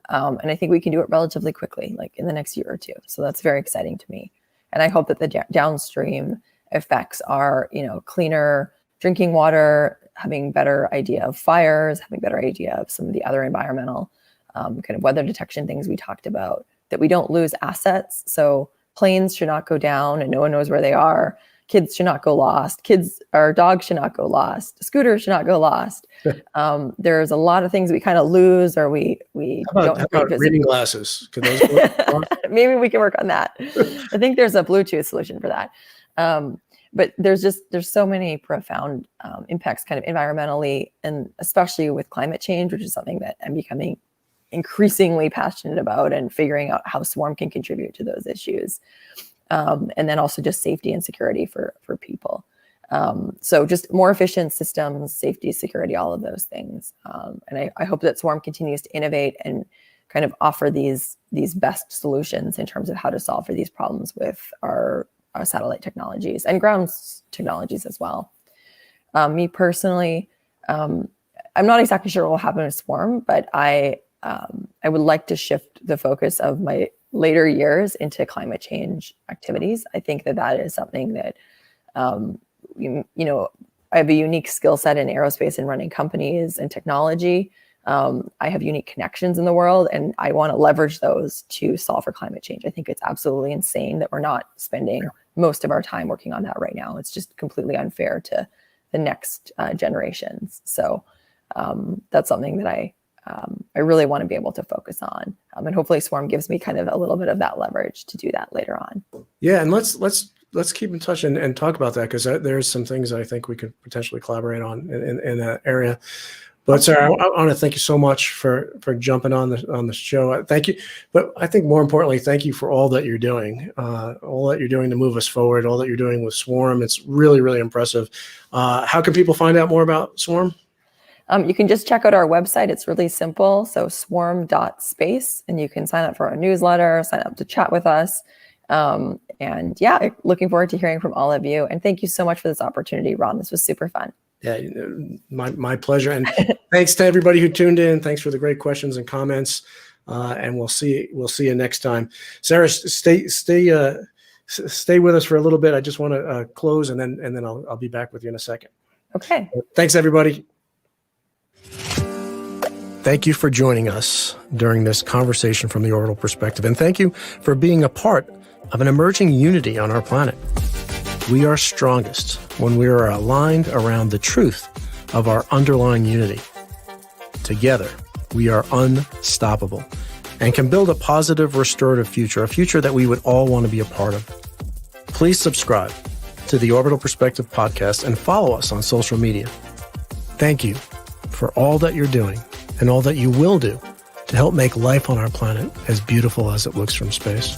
And I think we can do it relatively quickly, like in the next year or two. So that's very exciting to me. And I hope that the downstream effects are, cleaner drinking water, having better idea of fires, having better idea of some of the other environmental kind of weather detection things we talked about, that we don't lose assets. So planes should not go down and no one knows where they are. Kids should not go lost. Dogs should not go lost. Scooters should not go lost. There's a lot of things we kind of lose, or we don't have great reading glasses. Could those go Maybe we can work on that. I think there's a Bluetooth solution for that. But there's so many profound impacts kind of environmentally, and especially with climate change, which is something that I'm becoming increasingly passionate about, and figuring out how Swarm can contribute to those issues. And then also just safety and security for people. So just more efficient systems, safety, security, all of those things. And I hope that Swarm continues to innovate and kind of offer these best solutions in terms of how to solve for these problems with our satellite technologies and ground technologies as well. Me personally, I'm not exactly sure what will happen with Swarm, but I would like to shift the focus of my later years into climate change activities. I think that is something that, I have a unique skill set in aerospace and running companies and technology. I have unique connections in the world, and I want to leverage those to solve for climate change. I think it's absolutely insane that we're not spending most of our time working on that right now. It's just completely unfair to the next generations. So that's something that I really want to be able to focus on. And hopefully Swarm gives me kind of a little bit of that leverage to do that later on. Yeah, and let's keep in touch and talk about that, because there's some things I think we could potentially collaborate on in that area. But Sara, I want to thank you so much for jumping on the show. Thank you. But I think more importantly, thank you for all that you're doing, to move us forward, all that you're doing with Swarm. It's really, really impressive. How can people find out more about Swarm? You can just check out our website. It's really simple. So swarm.space, and you can sign up for our newsletter, sign up to chat with us. And yeah, looking forward to hearing from all of you. And thank you so much for this opportunity, Ron. This was super fun. Yeah, my pleasure. And thanks to everybody who tuned in. Thanks for the great questions and comments. And we'll see you next time. Sara, stay with us for a little bit. I just want to close, and then I'll be back with you in a second. Okay. Thanks, everybody. Thank you for joining us during this conversation from the Orbital Perspective, and thank you for being a part of an emerging unity on our planet. We are strongest when we are aligned around the truth of our underlying unity. Together, we are unstoppable and can build a positive, restorative future, a future that we would all want to be a part of. Please subscribe to the Orbital Perspective podcast and follow us on social media. Thank you for all that you're doing and all that you will do to help make life on our planet as beautiful as it looks from space.